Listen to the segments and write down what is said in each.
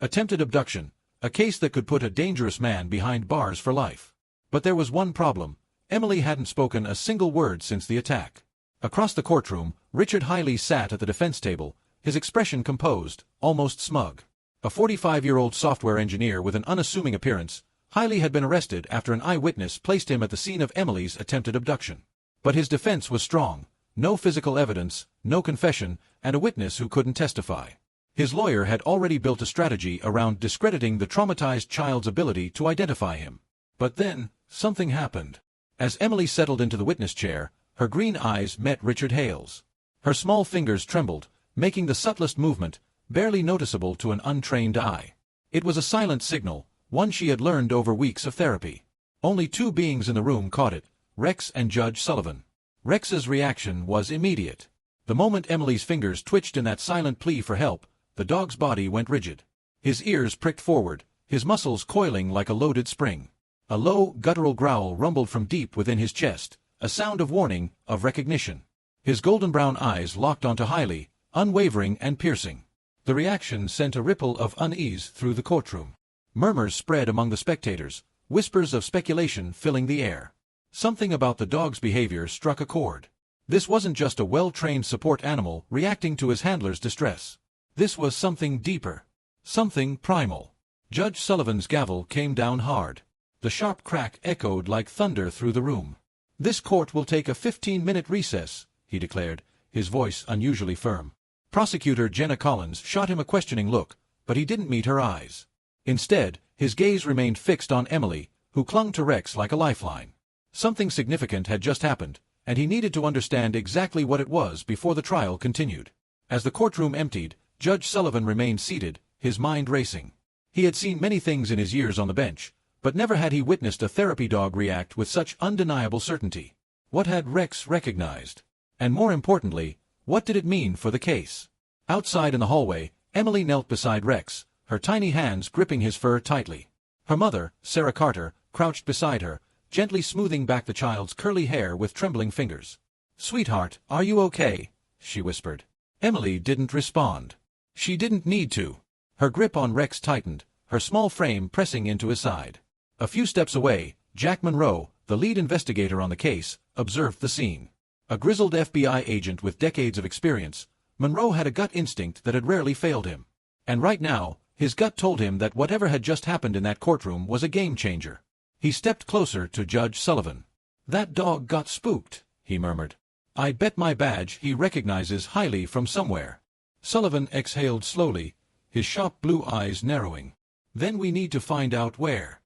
Attempted abduction, a case that could put a dangerous man behind bars for life. But there was one problem. Emily hadn't spoken a single word since the attack. Across the courtroom, Richard Hiley sat at the defense table, his expression composed, almost smug. A 45-year-old software engineer with an unassuming appearance, Hiley had been arrested after an eyewitness placed him at the scene of Emily's attempted abduction. But his defense was strong. No physical evidence, no confession, and a witness who couldn't testify. His lawyer had already built a strategy around discrediting the traumatized child's ability to identify him. But then, something happened. As Emily settled into the witness chair, her green eyes met Richard Hale's. Her small fingers trembled, making the subtlest movement, barely noticeable to an untrained eye. It was a silent signal, one she had learned over weeks of therapy. Only two beings in the room caught it, Rex and Judge Sullivan. Rex's reaction was immediate. The moment Emily's fingers twitched in that silent plea for help, the dog's body went rigid. His ears pricked forward, his muscles coiling like a loaded spring. A low, guttural growl rumbled from deep within his chest, a sound of warning, of recognition. His golden-brown eyes locked onto Hiley, unwavering and piercing. The reaction sent a ripple of unease through the courtroom. Murmurs spread among the spectators, whispers of speculation filling the air. Something about the dog's behavior struck a chord. This wasn't just a well-trained support animal reacting to his handler's distress. This was something deeper. Something primal. Judge Sullivan's gavel came down hard. The sharp crack echoed like thunder through the room. "This court will take a 15-minute recess," he declared, his voice unusually firm. Prosecutor Jenna Collins shot him a questioning look, but he didn't meet her eyes. Instead, his gaze remained fixed on Emily, who clung to Rex like a lifeline. Something significant had just happened, and he needed to understand exactly what it was before the trial continued. As the courtroom emptied, Judge Sullivan remained seated, his mind racing. He had seen many things in his years on the bench, but never had he witnessed a therapy dog react with such undeniable certainty. What had Rex recognized? And more importantly, what did it mean for the case? Outside in the hallway, Emily knelt beside Rex, her tiny hands gripping his fur tightly. Her mother, Sarah Carter, crouched beside her, gently smoothing back the child's curly hair with trembling fingers. "Sweetheart, are you okay?" she whispered. Emily didn't respond. She didn't need to. Her grip on Rex tightened, her small frame pressing into his side. A few steps away, Jack Monroe, the lead investigator on the case, observed the scene. A grizzled FBI agent with decades of experience, Monroe had a gut instinct that had rarely failed him. And right now, his gut told him that whatever had just happened in that courtroom was a game-changer. He stepped closer to Judge Sullivan. "That dog got spooked," he murmured. "I bet my badge he recognizes Hiley from somewhere." Sullivan exhaled slowly, his sharp blue eyes narrowing. "Then we need to find out where."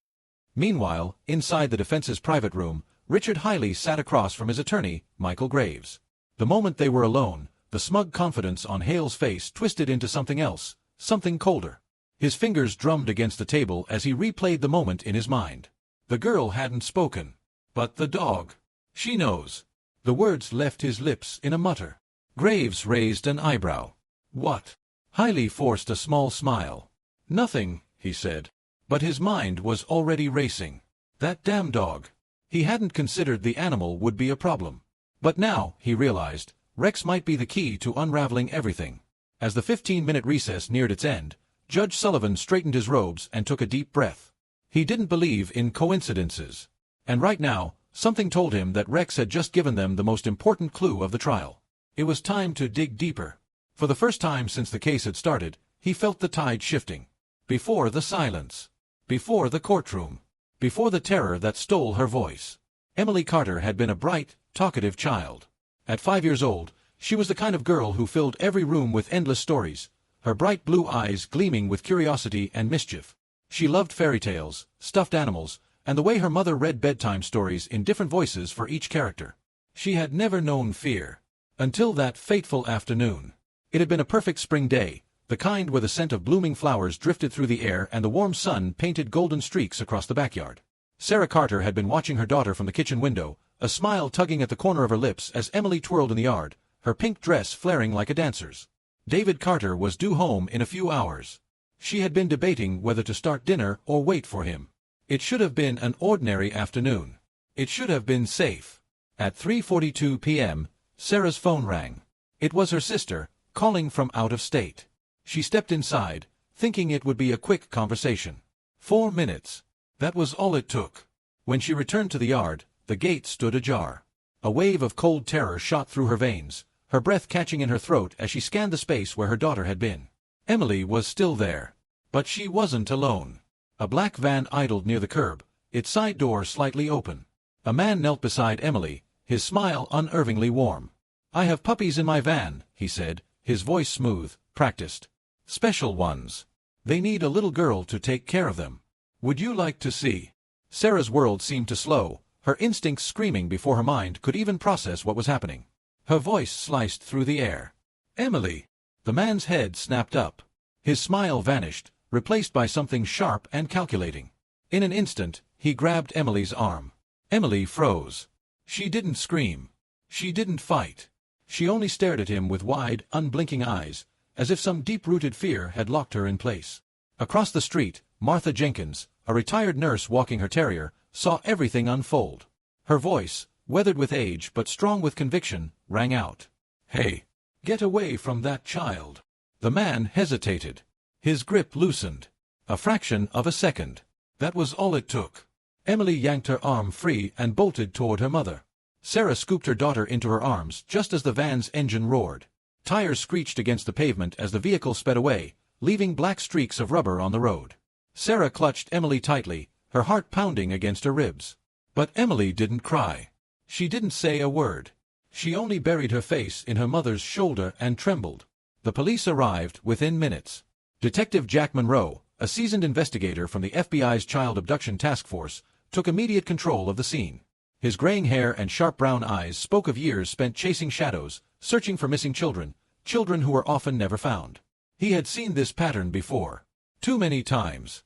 Meanwhile, inside the defense's private room, Richard Hiley sat across from his attorney, Michael Graves. The moment they were alone, the smug confidence on Hale's face twisted into something else, something colder. His fingers drummed against the table as he replayed the moment in his mind. The girl hadn't spoken. But the dog. "She knows." The words left his lips in a mutter. Graves raised an eyebrow. "What?" Hiley forced a small smile. "Nothing," he said. But his mind was already racing. That damn dog. He hadn't considered the animal would be a problem. But now, he realized, Rex might be the key to unraveling everything. As the 15-minute recess neared its end, Judge Sullivan straightened his robes and took a deep breath. He didn't believe in coincidences. And right now, something told him that Rex had just given them the most important clue of the trial. It was time to dig deeper. For the first time since the case had started, he felt the tide shifting. Before the silence. Before the courtroom. Before the terror that stole her voice. Emily Carter had been a bright, talkative child. At 5 years old, she was the kind of girl who filled every room with endless stories, her bright blue eyes gleaming with curiosity and mischief. She loved fairy tales, stuffed animals, and the way her mother read bedtime stories in different voices for each character. She had never known fear. Until that fateful afternoon. It had been a perfect spring day, the kind where the scent of blooming flowers drifted through the air and the warm sun painted golden streaks across the backyard. Sarah Carter had been watching her daughter from the kitchen window, a smile tugging at the corner of her lips as Emily twirled in the yard, her pink dress flaring like a dancer's. David Carter was due home in a few hours. She had been debating whether to start dinner or wait for him. It should have been an ordinary afternoon. It should have been safe. At 3:42 p.m., Sarah's phone rang. It was her sister, calling from out of state. She stepped inside, thinking it would be a quick conversation. 4 minutes. That was all it took. When she returned to the yard, the gate stood ajar. A wave of cold terror shot through her veins, her breath catching in her throat as she scanned the space where her daughter had been. Emily was still there. But she wasn't alone. A black van idled near the curb, its side door slightly open. A man knelt beside Emily, his smile unnervingly warm. "I have puppies in my van," he said, his voice smooth, practiced. "Special ones. They need a little girl to take care of them. Would you like to see?" Sarah's world seemed to slow, her instincts screaming before her mind could even process what was happening. Her voice sliced through the air. "Emily!" The man's head snapped up. His smile vanished, replaced by something sharp and calculating. In an instant, he grabbed Emily's arm. Emily froze. She didn't scream. She didn't fight. She only stared at him with wide, unblinking eyes, as if some deep-rooted fear had locked her in place. Across the street, Martha Jenkins, a retired nurse walking her terrier, saw everything unfold. Her voice, weathered with age but strong with conviction, rang out. "Hey! Get away from that child!" The man hesitated. His grip loosened. A fraction of a second. That was all it took. Emily yanked her arm free and bolted toward her mother. Sarah scooped her daughter into her arms just as the van's engine roared. Tires screeched against the pavement as the vehicle sped away, leaving black streaks of rubber on the road. Sarah clutched Emily tightly, her heart pounding against her ribs. But Emily didn't cry. She didn't say a word. She only buried her face in her mother's shoulder and trembled. The police arrived within minutes. Detective Jack Monroe, a seasoned investigator from the FBI's Child Abduction Task Force, took immediate control of the scene. His graying hair and sharp brown eyes spoke of years spent chasing shadows, searching for missing children, children who were often never found. He had seen this pattern before. Too many times.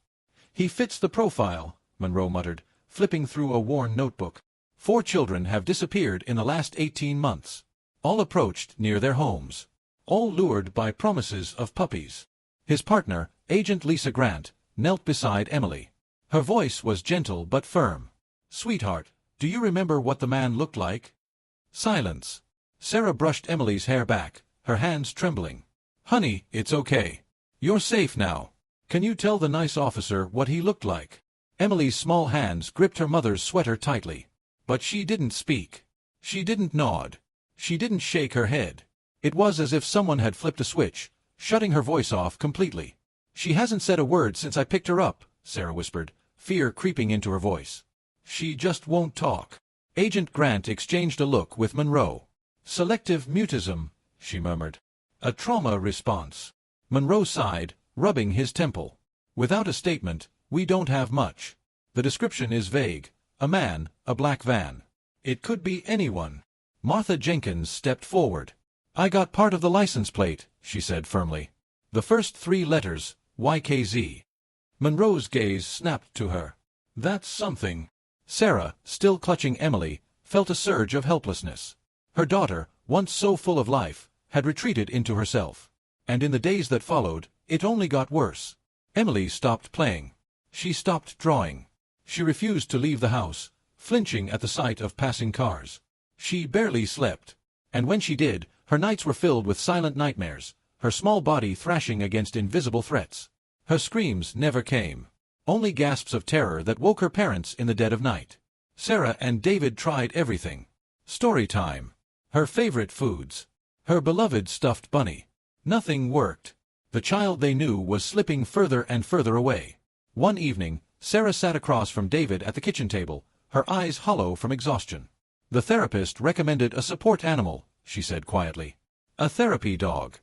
"He fits the profile," Monroe muttered, flipping through a worn notebook. 4 children have disappeared in the last 18 months. All approached near their homes. All lured by promises of puppies. His partner, Agent Lisa Grant, knelt beside Emily. Her voice was gentle but firm. "Sweetheart, do you remember what the man looked like?" Silence. Sarah brushed Emily's hair back, her hands trembling. "Honey, it's okay. You're safe now. Can you tell the nice officer what he looked like?" Emily's small hands gripped her mother's sweater tightly. But she didn't speak. She didn't nod. She didn't shake her head. It was as if someone had flipped a switch, shutting her voice off completely. "She hasn't said a word since I picked her up," Sarah whispered, fear creeping into her voice. "She just won't talk." Agent Grant exchanged a look with Monroe. "Selective mutism," she murmured. "A trauma response." Monroe sighed, rubbing his temple. "Without a statement, we don't have much. The description is vague. A man, a black van. It could be anyone." Martha Jenkins stepped forward. "I got part of the license plate," she said firmly. "The first 3 letters, YKZ." Monroe's gaze snapped to her. "That's something." Sarah, still clutching Emily, felt a surge of helplessness. Her daughter, once so full of life, had retreated into herself. And in the days that followed, it only got worse. Emily stopped playing. She stopped drawing. She refused to leave the house, flinching at the sight of passing cars. She barely slept. And when she did, her nights were filled with silent nightmares, her small body thrashing against invisible threats. Her screams never came. Only gasps of terror that woke her parents in the dead of night. Sarah and David tried everything. Story time. Her favorite foods. Her beloved stuffed bunny. Nothing worked. The child they knew was slipping further and further away. One evening, Sarah sat across from David at the kitchen table, her eyes hollow from exhaustion. "The therapist recommended a support animal," she said quietly. "A therapy dog."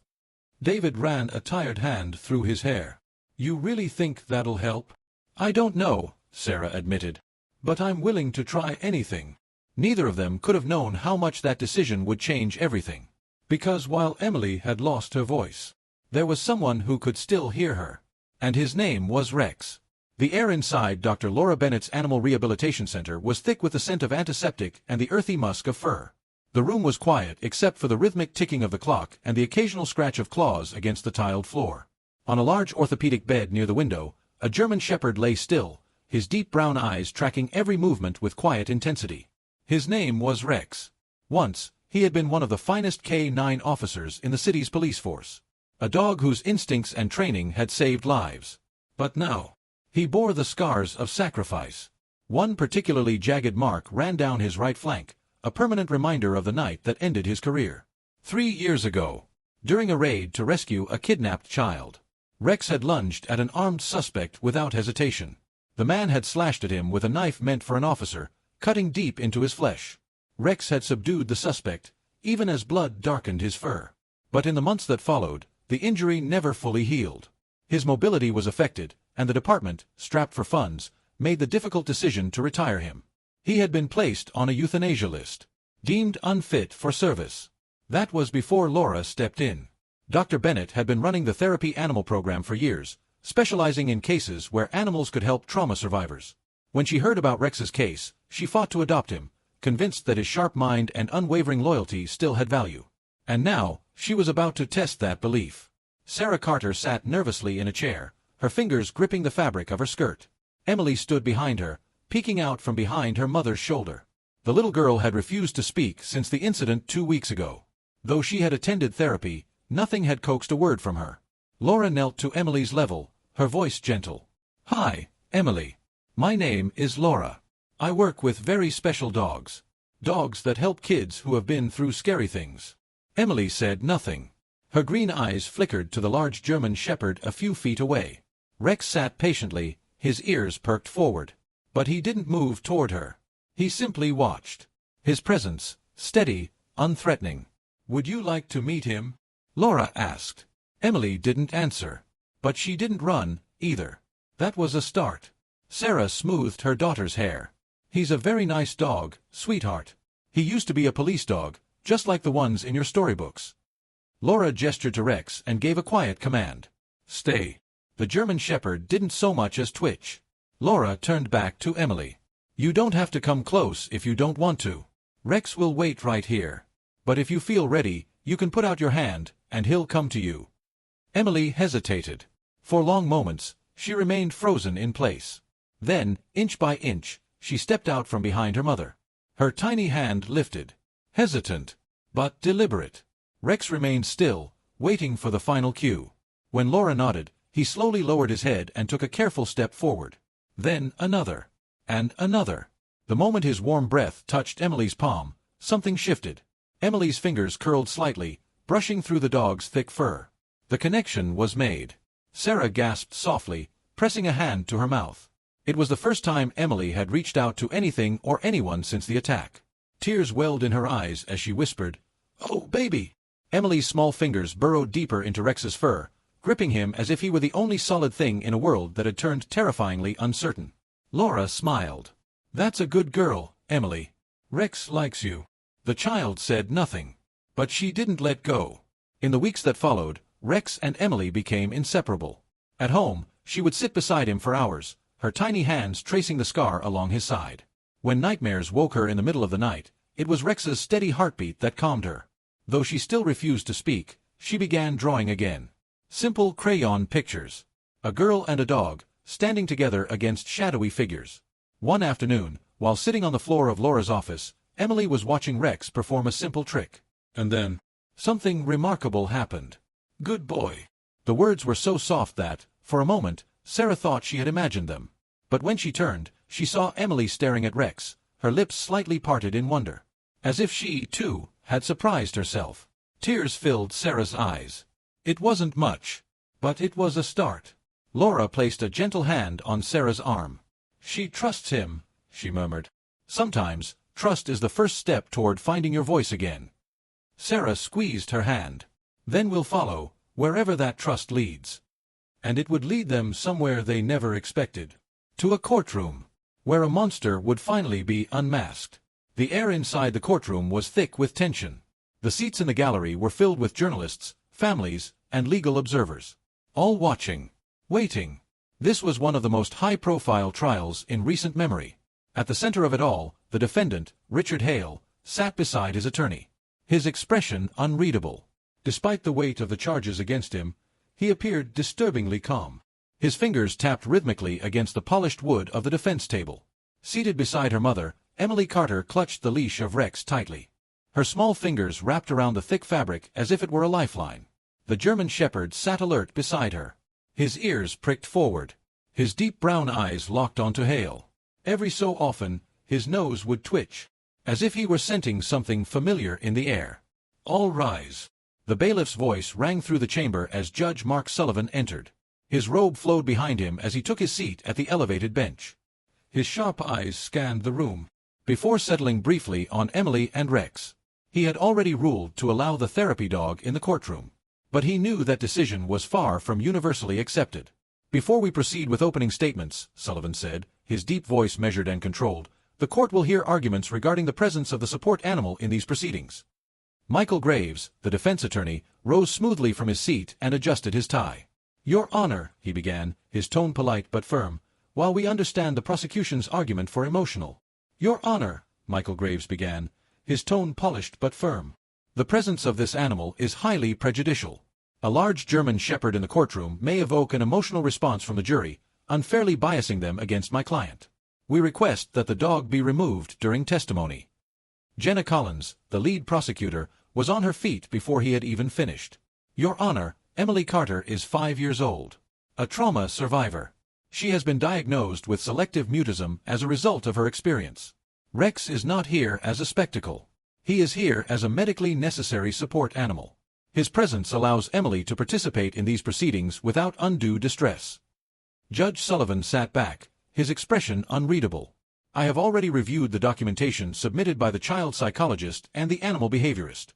David ran a tired hand through his hair. "You really think that'll help?" "I don't know," Sarah admitted. "But I'm willing to try anything." Neither of them could have known how much that decision would change everything. Because while Emily had lost her voice, there was someone who could still hear her. And his name was Rex. The air inside Dr. Laura Bennett's Animal Rehabilitation Center was thick with the scent of antiseptic and the earthy musk of fur. The room was quiet except for the rhythmic ticking of the clock and the occasional scratch of claws against the tiled floor. On a large orthopedic bed near the window, a German shepherd lay still, his deep brown eyes tracking every movement with quiet intensity. His name was Rex. Once, he had been one of the finest K-9 officers in the city's police force. A dog whose instincts and training had saved lives. But now, he bore the scars of sacrifice. One particularly jagged mark ran down his right flank, a permanent reminder of the night that ended his career. 3 years ago, during a raid to rescue a kidnapped child, Rex had lunged at an armed suspect without hesitation. The man had slashed at him with a knife meant for an officer, cutting deep into his flesh. Rex had subdued the suspect, even as blood darkened his fur. But in the months that followed, the injury never fully healed. His mobility was affected, and the department, strapped for funds, made the difficult decision to retire him. He had been placed on a euthanasia list, deemed unfit for service. That was before Laura stepped in. Dr. Bennett had been running the therapy animal program for years, specializing in cases where animals could help trauma survivors. When she heard about Rex's case, she fought to adopt him, convinced that his sharp mind and unwavering loyalty still had value. And now, she was about to test that belief. Sarah Carter sat nervously in a chair, her fingers gripping the fabric of her skirt. Emily stood behind her, peeking out from behind her mother's shoulder. The little girl had refused to speak since the incident 2 weeks ago. Though she had attended therapy, nothing had coaxed a word from her. Laura knelt to Emily's level, her voice gentle. "Hi, Emily. My name is Laura. I work with very special dogs. Dogs that help kids who have been through scary things." Emily said nothing. Her green eyes flickered to the large German shepherd a few feet away. Rex sat patiently, his ears perked forward. But he didn't move toward her. He simply watched. His presence, steady, unthreatening. "Would you like to meet him?" Laura asked. Emily didn't answer. But she didn't run, either. That was a start. Sarah smoothed her daughter's hair. "He's a very nice dog, sweetheart. He used to be a police dog, just like the ones in your storybooks." Laura gestured to Rex and gave a quiet command. "Stay." The German shepherd didn't so much as twitch. Laura turned back to Emily. "You don't have to come close if you don't want to. Rex will wait right here. But if you feel ready, you can put out your hand, and he'll come to you." Emily hesitated. For long moments, she remained frozen in place. Then, inch by inch, she stepped out from behind her mother. Her tiny hand lifted. Hesitant, but deliberate. Rex remained still, waiting for the final cue. When Laura nodded, he slowly lowered his head and took a careful step forward. Then another. And another. The moment his warm breath touched Emily's palm, something shifted. Emily's fingers curled slightly, brushing through the dog's thick fur. The connection was made. Sarah gasped softly, pressing a hand to her mouth. It was the first time Emily had reached out to anything or anyone since the attack. Tears welled in her eyes as she whispered, "Oh, baby!" Emily's small fingers burrowed deeper into Rex's fur, gripping him as if he were the only solid thing in a world that had turned terrifyingly uncertain. Laura smiled. "That's a good girl, Emily. Rex likes you." The child said nothing. But she didn't let go. In the weeks that followed, Rex and Emily became inseparable. At home, she would sit beside him for hours, her tiny hands tracing the scar along his side. When nightmares woke her in the middle of the night, it was Rex's steady heartbeat that calmed her. Though she still refused to speak, she began drawing again. Simple crayon pictures. A girl and a dog, standing together against shadowy figures. One afternoon, while sitting on the floor of Laura's office, Emily was watching Rex perform a simple trick. And then, something remarkable happened. "Good boy." The words were so soft that, for a moment, Sarah thought she had imagined them. But when she turned, she saw Emily staring at Rex, her lips slightly parted in wonder. As if she, too, had surprised herself. Tears filled Sarah's eyes. It wasn't much. But it was a start. Laura placed a gentle hand on Sarah's arm. "She trusts him," she murmured. "Sometimes, trust is the first step toward finding your voice again." Sarah squeezed her hand. "Then we'll follow, wherever that trust leads." And it would lead them somewhere they never expected. To a courtroom, where a monster would finally be unmasked. The air inside the courtroom was thick with tension. The seats in the gallery were filled with journalists, families, and legal observers. All watching. Waiting. This was one of the most high-profile trials in recent memory. At the center of it all, the defendant, Richard Hale, sat beside his attorney. His expression unreadable. Despite the weight of the charges against him, he appeared disturbingly calm. His fingers tapped rhythmically against the polished wood of the defense table. Seated beside her mother, Emily Carter clutched the leash of Rex tightly. Her small fingers wrapped around the thick fabric as if it were a lifeline. The German Shepherd sat alert beside her. His ears pricked forward. His deep brown eyes locked onto Hale. Every so often, his nose would twitch, as if he were scenting something familiar in the air. "All rise." The bailiff's voice rang through the chamber as Judge Mark Sullivan entered. His robe flowed behind him as he took his seat at the elevated bench. His sharp eyes scanned the room, before settling briefly on Emily and Rex. He had already ruled to allow the therapy dog in the courtroom, but he knew that decision was far from universally accepted. "Before we proceed with opening statements," Sullivan said, his deep voice measured and controlled, "the court will hear arguments regarding the presence of the support animal in these proceedings." Michael Graves, the defense attorney, rose smoothly from his seat and adjusted his tie. "Your Honor," he began, his tone polite but firm, "while we understand the prosecution's argument for emotional—" "Your Honor," Michael Graves began, his tone polished but firm, "the presence of this animal is highly prejudicial. A large German Shepherd in the courtroom may evoke an emotional response from the jury, unfairly biasing them against my client. We request that the dog be removed during testimony." Jenna Collins, the lead prosecutor, was on her feet before he had even finished. "Your Honor, Emily Carter is 5 years old. A trauma survivor. She has been diagnosed with selective mutism as a result of her experience. Rex is not here as a spectacle. He is here as a medically necessary support animal. His presence allows Emily to participate in these proceedings without undue distress." Judge Sullivan sat back, his expression unreadable. "I have already reviewed the documentation submitted by the child psychologist and the animal behaviorist."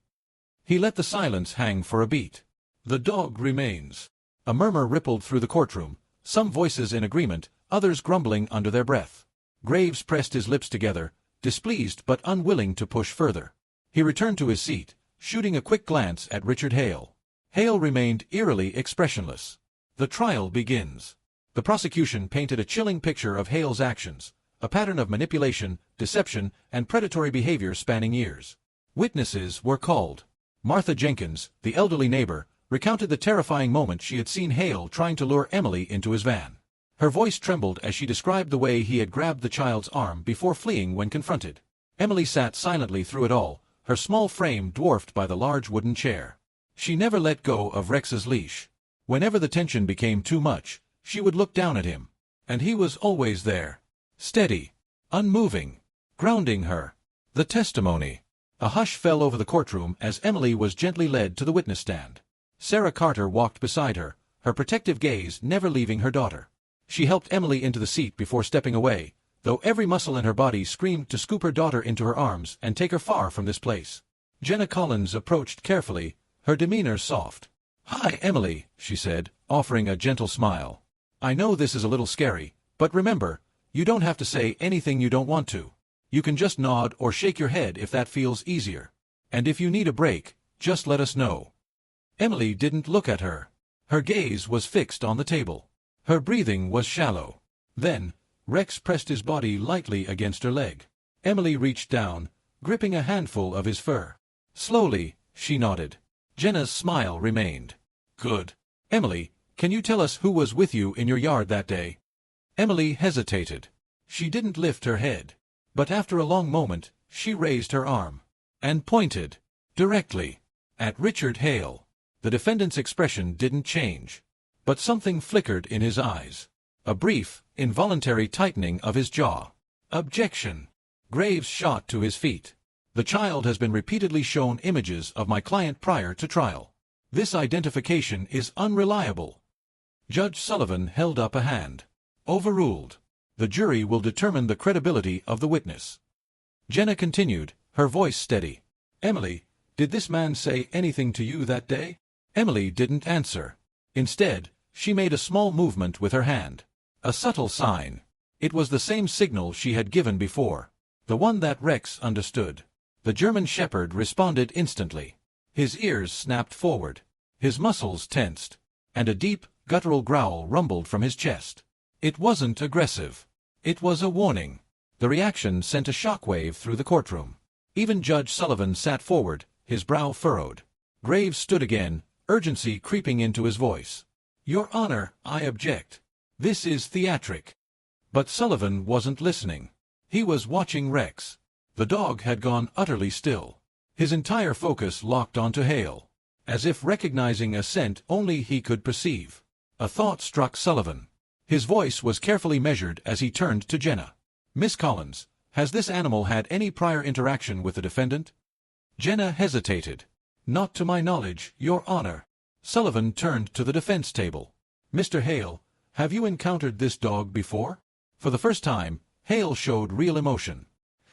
He let the silence hang for a beat. "The dog remains." A murmur rippled through the courtroom, some voices in agreement, others grumbling under their breath. Graves pressed his lips together, displeased but unwilling to push further. He returned to his seat, shooting a quick glance at Richard Hale. Hale remained eerily expressionless. "The trial begins." The prosecution painted a chilling picture of Hale's actions, a pattern of manipulation, deception, and predatory behavior spanning years. Witnesses were called. Martha Jenkins, the elderly neighbor, recounted the terrifying moment she had seen Hale trying to lure Emily into his van. Her voice trembled as she described the way he had grabbed the child's arm before fleeing when confronted. Emily sat silently through it all, her small frame dwarfed by the large wooden chair. She never let go of Rex's leash. Whenever the tension became too much, she would look down at him. And he was always there. Steady. Unmoving. Grounding her. The testimony. A hush fell over the courtroom as Emily was gently led to the witness stand. Sarah Carter walked beside her, her protective gaze never leaving her daughter. She helped Emily into the seat before stepping away, though every muscle in her body screamed to scoop her daughter into her arms and take her far from this place. Jenna Collins approached carefully, her demeanor soft. "Hi, Emily," she said, offering a gentle smile. "I know this is a little scary, but remember, you don't have to say anything you don't want to. You can just nod or shake your head if that feels easier. And if you need a break, just let us know." Emily didn't look at her. Her gaze was fixed on the table. Her breathing was shallow. Then, Rex pressed his body lightly against her leg. Emily reached down, gripping a handful of his fur. Slowly, she nodded. Jenna's smile remained. "Good. Emily, can you tell us who was with you in your yard that day?" Emily hesitated. She didn't lift her head. But after a long moment, she raised her arm. And pointed. Directly. At Richard Hale. The defendant's expression didn't change. But something flickered in his eyes. A brief, involuntary tightening of his jaw. "Objection." Graves shot to his feet. "The child has been repeatedly shown images of my client prior to trial. This identification is unreliable." Judge Sullivan held up a hand. "Overruled. The jury will determine the credibility of the witness." Jenna continued, her voice steady. "Emily, did this man say anything to you that day?" Emily didn't answer. Instead, she made a small movement with her hand. A subtle sign. It was the same signal she had given before. The one that Rex understood. The German Shepherd responded instantly. His ears snapped forward. His muscles tensed. And a deep, guttural growl rumbled from his chest. It wasn't aggressive. It was a warning. The reaction sent a shockwave through the courtroom. Even Judge Sullivan sat forward, his brow furrowed. Graves stood again, urgency creeping into his voice. "Your Honor, I object. This is theatric." But Sullivan wasn't listening. He was watching Rex. The dog had gone utterly still. His entire focus locked onto Hale. as if recognizing a scent only he could perceive. A thought struck Sullivan. His voice was carefully measured as he turned to Jenna. "Miss Collins, has this animal had any prior interaction with the defendant?" Jenna hesitated. "Not to my knowledge, Your Honor." Sullivan turned to the defense table. "Mr. Hale, have you encountered this dog before?" For the first time, Hale showed real emotion.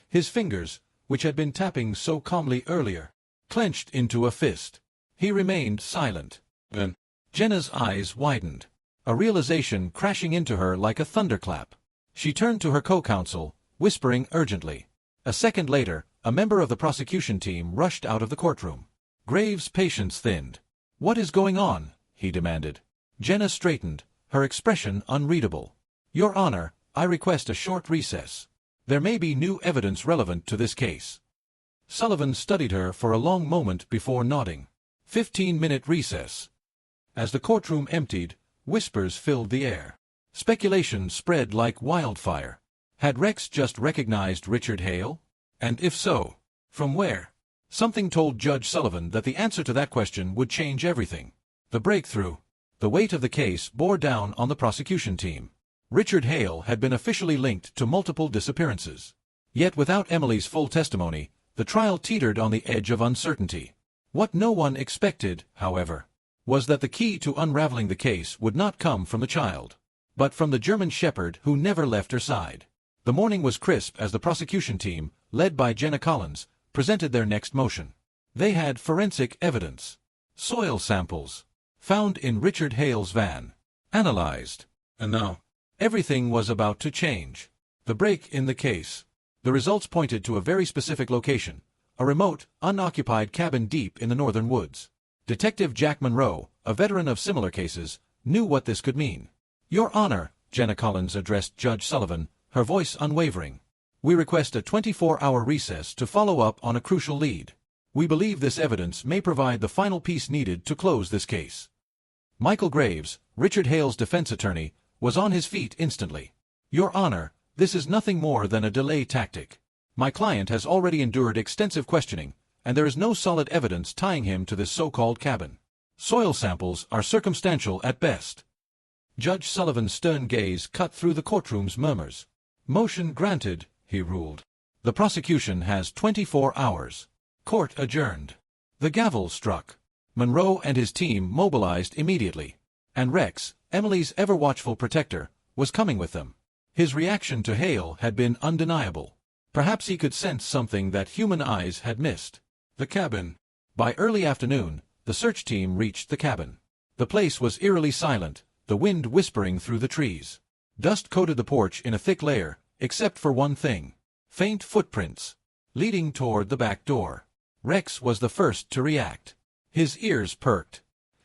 His fingers, which had been tapping so calmly earlier, clenched into a fist. He remained silent. Then Jenna's eyes widened, a realization crashing into her like a thunderclap. She turned to her co-counsel, whispering urgently. A second later, a member of the prosecution team rushed out of the courtroom. Graves' patience thinned. "What is going on?" he demanded. Jenna straightened, her expression unreadable. "Your Honor, I request a short recess. There may be new evidence relevant to this case." Sullivan studied her for a long moment before nodding. 15-minute recess. As the courtroom emptied, whispers filled the air. Speculation spread like wildfire. Had Rex just recognized Richard Hale? And if so, from where? Something told Judge Sullivan that the answer to that question would change everything. The breakthrough. The weight of the case bore down on the prosecution team. Richard Hale had been officially linked to multiple disappearances. Yet without Emily's full testimony, the trial teetered on the edge of uncertainty. What no one expected, however, was that the key to unraveling the case would not come from the child, but from the German shepherd who never left her side. The morning was crisp as the prosecution team, led by Jenna Collins, presented their next motion. They had forensic evidence. Soil samples, found in Richard Hale's van, analyzed. And now, everything was about to change. The break in the case. The results pointed to a very specific location, a remote, unoccupied cabin deep in the northern woods. Detective Jack Monroe, a veteran of similar cases, knew what this could mean. "Your Honor," Jenna Collins addressed Judge Sullivan, her voice unwavering. "We request a 24-hour recess to follow up on a crucial lead. We believe this evidence may provide the final piece needed to close this case." Michael Graves, Richard Hale's defense attorney, was on his feet instantly. "Your Honor, this is nothing more than a delay tactic. My client has already endured extensive questioning, and there is no solid evidence tying him to this so-called cabin. Soil samples are circumstantial at best." Judge Sullivan's stern gaze cut through the courtroom's murmurs. "Motion granted," he ruled. "The prosecution has 24 hours. Court adjourned." The gavel struck. Monroe and his team mobilized immediately. And Rex, Emily's ever-watchful protector, was coming with them. His reaction to Hale had been undeniable. Perhaps he could sense something that human eyes had missed. The cabin. By early afternoon, the search team reached the cabin. The place was eerily silent, the wind whispering through the trees. Dust coated the porch in a thick layer, except for one thing. Faint footprints, leading toward the back door. Rex was the first to react. His ears perked.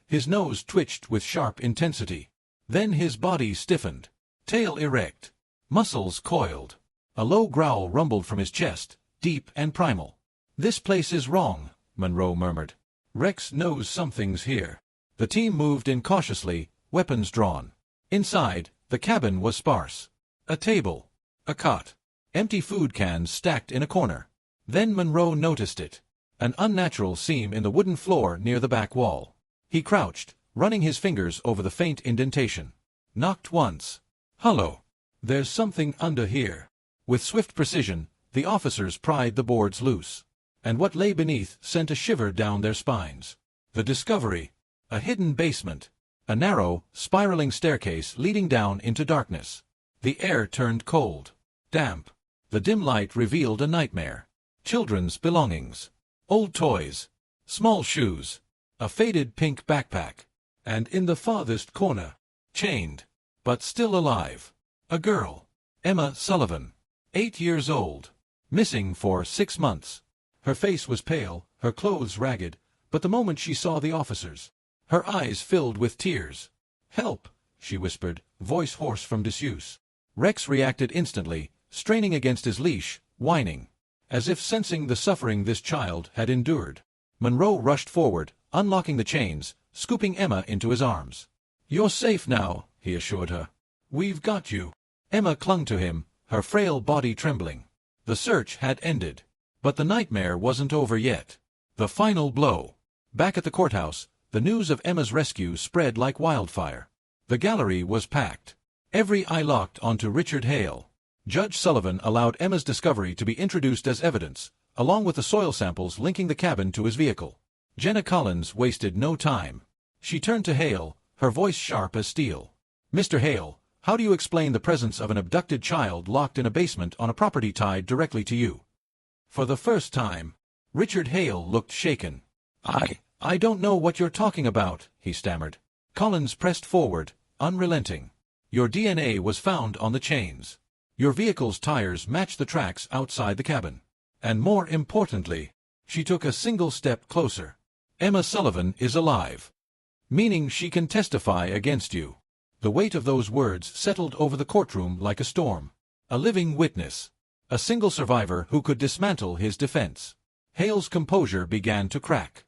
His nose twitched with sharp intensity. Then his body stiffened. Tail erect. Muscles coiled. A low growl rumbled from his chest, deep and primal. "This place is wrong," Monroe murmured. "Rex knows something's here." The team moved in cautiously, weapons drawn. Inside, the cabin was sparse. A table. A cot. Empty food cans stacked in a corner. Then Monroe noticed it. An unnatural seam in the wooden floor near the back wall. He crouched, running his fingers over the faint indentation. Knocked once. "Hello. There's something under here." With swift precision, the officers pried the boards loose. And what lay beneath sent a shiver down their spines. The discovery. A hidden basement. A narrow, spiraling staircase leading down into darkness. The air turned cold. Damp. The dim light revealed a nightmare. Children's belongings. Old toys. Small shoes. A faded pink backpack. And in the farthest corner, chained, but still alive, a girl. Emma Sullivan. 8 years old. Missing for 6 months. Her face was pale, her clothes ragged, but the moment she saw the officers, her eyes filled with tears. "Help," she whispered, voice hoarse from disuse. Rex reacted instantly, straining against his leash, whining, as if sensing the suffering this child had endured. Monroe rushed forward, unlocking the chains, scooping Emma into his arms. "You're safe now," he assured her. "We've got you." Emma clung to him, her frail body trembling. The search had ended. But the nightmare wasn't over yet. The final blow. Back at the courthouse, the news of Emma's rescue spread like wildfire. The gallery was packed. Every eye locked onto Richard Hale. Judge Sullivan allowed Emma's discovery to be introduced as evidence, along with the soil samples linking the cabin to his vehicle. Jenna Collins wasted no time. She turned to Hale, her voice sharp as steel. "Mr. Hale, how do you explain the presence of an abducted child locked in a basement on a property tied directly to you?" For the first time, Richard Hale looked shaken. I don't know what you're talking about," he stammered. Collins pressed forward, unrelenting. "Your DNA was found on the chains. Your vehicle's tires matched the tracks outside the cabin. And more importantly," she took a single step closer, "Emma Sullivan is alive. Meaning she can testify against you." The weight of those words settled over the courtroom like a storm. A living witness. A single survivor who could dismantle his defense. Hale's composure began to crack.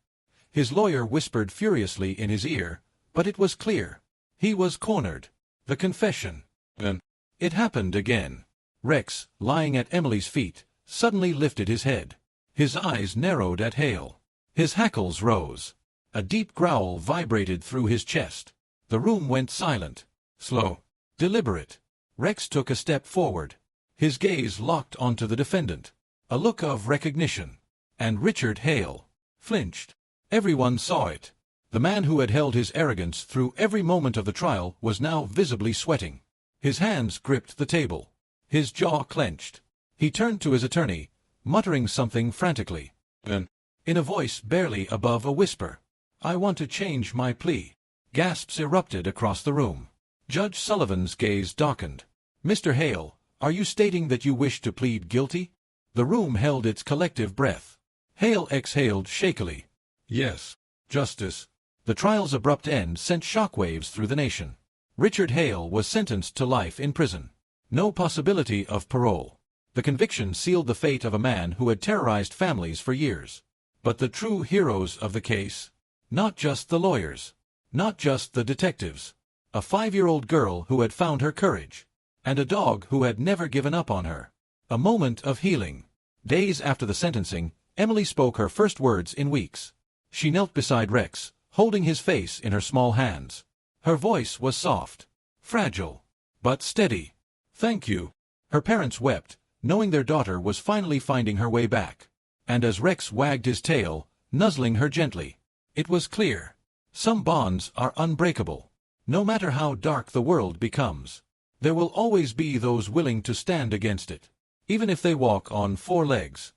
His lawyer whispered furiously in his ear, but it was clear. He was cornered. The confession. Then it happened again. Rex, lying at Emily's feet, suddenly lifted his head. His eyes narrowed at Hale. His hackles rose. A deep growl vibrated through his chest. The room went silent. Slow. Deliberate. Rex took a step forward. His gaze locked onto the defendant. A look of recognition. And Richard Hale flinched. Everyone saw it. The man who had held his arrogance through every moment of the trial was now visibly sweating. His hands gripped the table. His jaw clenched. He turned to his attorney, muttering something frantically. Then, in a voice barely above a whisper, "I want to change my plea." Gasps erupted across the room. Judge Sullivan's gaze darkened. "Mr. Hale, are you stating that you wish to plead guilty?" The room held its collective breath. Hale exhaled shakily. "Yes, Justice." The trial's abrupt end sent shockwaves through the nation. Richard Hale was sentenced to life in prison. No possibility of parole. The conviction sealed the fate of a man who had terrorized families for years. But the true heroes of the case? Not just the lawyers. Not just the detectives. A 5-year-old girl who had found her courage. And a dog who had never given up on her. A moment of healing. Days after the sentencing, Emily spoke her first words in weeks. She knelt beside Rex, holding his face in her small hands. Her voice was soft, fragile, but steady. "Thank you." Her parents wept, knowing their daughter was finally finding her way back. And as Rex wagged his tail, nuzzling her gently, it was clear. Some bonds are unbreakable. No matter how dark the world becomes, there will always be those willing to stand against it, even if they walk on 4 legs.